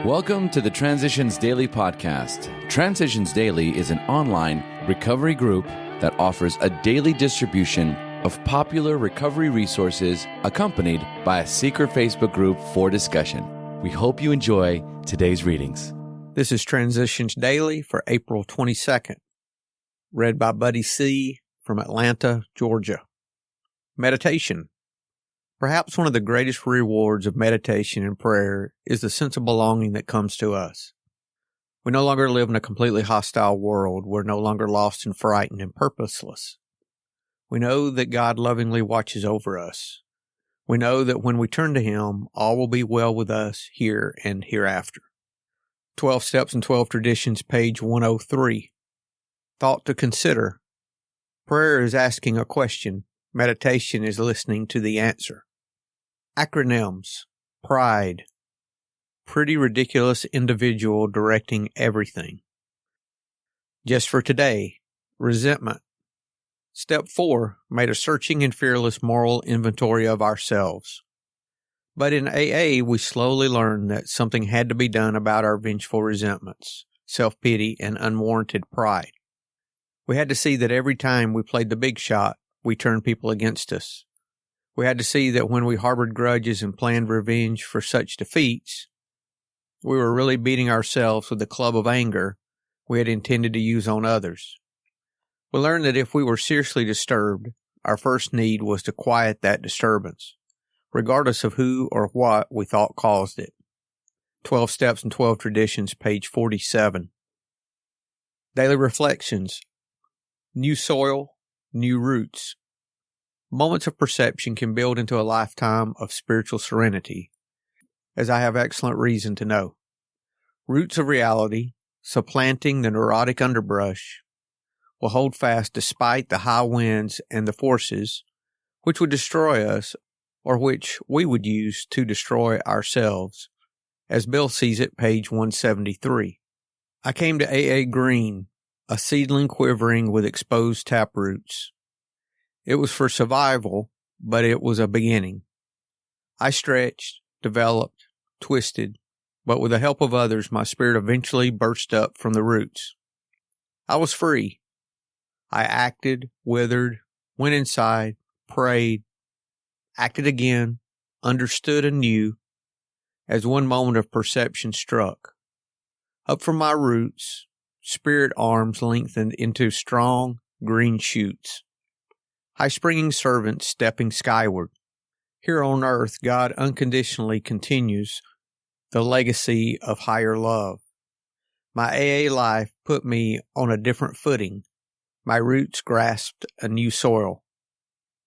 Welcome to the Transitions Daily podcast. Transitions Daily is an online recovery group that offers a daily distribution of popular recovery resources accompanied by a secret Facebook group for discussion. We hope you enjoy today's readings. This is Transitions Daily for April 22nd, read by Buddy C. from Atlanta, Georgia. Meditation. Perhaps one of the greatest rewards of meditation and prayer is the sense of belonging that comes to us. We no longer live in a completely hostile world. We're no longer lost and frightened and purposeless. We know that God lovingly watches over us. We know that when we turn to Him, all will be well with us here and hereafter. 12 Steps and 12 Traditions, page 103. Thought to consider. Prayer is asking a question. Meditation is listening to the answer. Acronyms. Pride. Pretty ridiculous individual directing everything. Just for today. Resentment. Step 4. Made a searching and fearless moral inventory of ourselves. But in AA, we slowly learned that something had to be done about our vengeful resentments, self-pity, and unwarranted pride. We had to see that every time we played the big shot, we turned people against us. We had to see that when we harbored grudges and planned revenge for such defeats, we were really beating ourselves with the club of anger we had intended to use on others. We learned that if we were seriously disturbed, our first need was to quiet that disturbance, regardless of who or what we thought caused it. 12 Steps and 12 Traditions, page 47. Daily Reflections. New soil, new roots. Moments of perception can build into a lifetime of spiritual serenity, as I have excellent reason to know. Roots of reality, supplanting the neurotic underbrush, will hold fast despite the high winds and the forces which would destroy us or which we would use to destroy ourselves, as Bill sees it, page 173. I came to AA green, a seedling quivering with exposed taproots. It was for survival, but it was a beginning. I stretched, developed, twisted, but with the help of others, my spirit eventually burst up from the roots. I was free. I acted, withered, went inside, prayed, acted again, understood anew, as one moment of perception struck. Up from my roots, spirit arms lengthened into strong green shoots. High-springing servants stepping skyward. Here on earth, God unconditionally continues the legacy of higher love. My AA life put me on a different footing. My roots grasped a new soil.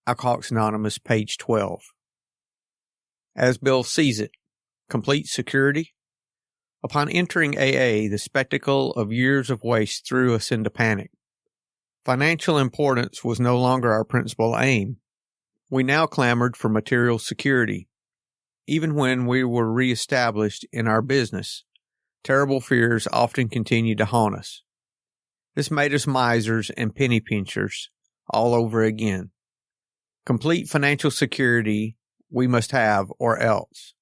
Alcoholics Anonymous, page 12. As Bill sees it, complete security. Upon entering AA, the spectacle of years of waste threw us into panic. Financial importance was no longer our principal aim. We now clamored for material security. Even when we were reestablished in our business, terrible fears often continued to haunt us. This made us misers and penny pinchers all over again. Complete financial security we must have, or else.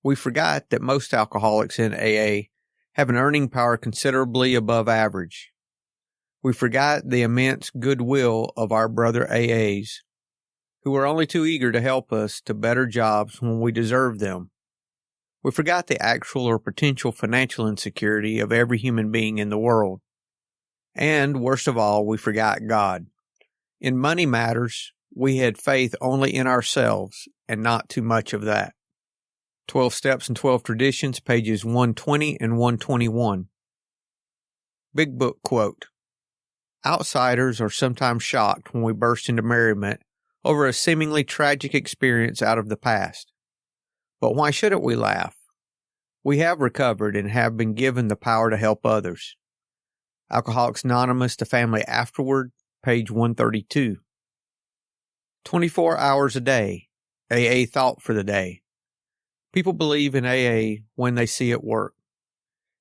We forgot that most alcoholics in AA have an earning power considerably above average. We forgot the immense goodwill of our brother AAs, who were only too eager to help us to better jobs when we deserved them. We forgot the actual or potential financial insecurity of every human being in the world. And, worst of all, we forgot God. In money matters, we had faith only in ourselves, and not too much of that. 12 Steps and 12 Traditions, pages 120 and 121. Big Book quote. Outsiders are sometimes shocked when we burst into merriment over a seemingly tragic experience out of the past. But why shouldn't we laugh? We have recovered and have been given the power to help others. Alcoholics Anonymous, The Family Afterward, page 132. 24 hours a day. AA thought for the day. People believe in AA when they see it work.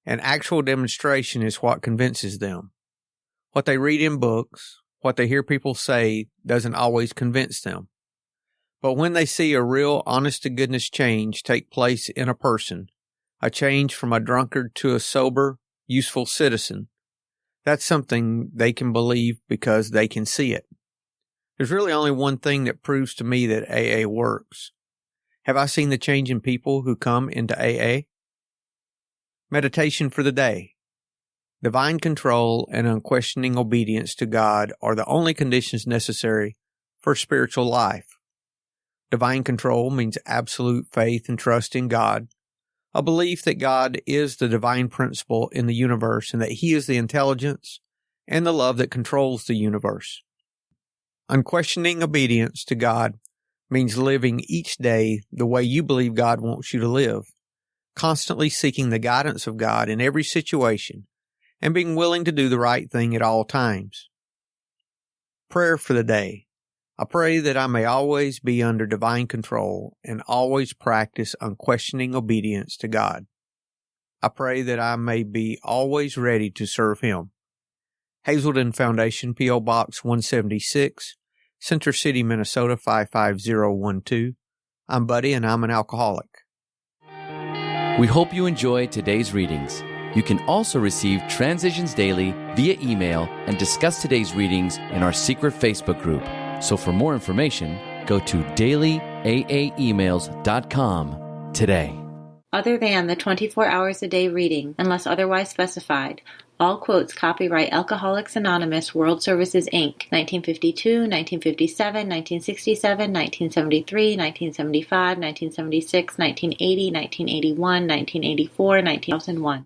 An actual demonstration is what convinces them. What they read in books, what they hear people say doesn't always convince them. But when they see a real honest-to-goodness change take place in a person, a change from a drunkard to a sober, useful citizen. That's something they can believe because they can see it. There's really only one thing that proves to me that AA works. Have I seen the change in people who come into AA? Meditation for the day. Divine control and unquestioning obedience to God are the only conditions necessary for spiritual life. Divine control means absolute faith and trust in God, a belief that God is the divine principle in the universe and that He is the intelligence and the love that controls the universe. Unquestioning obedience to God means living each day the way you believe God wants you to live, constantly seeking the guidance of God in every situation, and being willing to do the right thing at all times. Prayer for the day. I pray that I may always be under divine control and always practice unquestioning obedience to God. I pray that I may be always ready to serve Him. Hazelden Foundation, P.O. Box 176, Center City, Minnesota 55012. I'm Buddy and I'm an alcoholic. We hope you enjoyed today's readings. You can also receive Transitions Daily via email and discuss today's readings in our secret Facebook group. So for more information, go to dailyaaemails.com today. Other than the 24 hours a day reading, unless otherwise specified, all quotes copyright Alcoholics Anonymous World Services, Inc., 1952, 1957, 1967, 1973, 1975, 1976, 1980, 1981, 1984, 2001.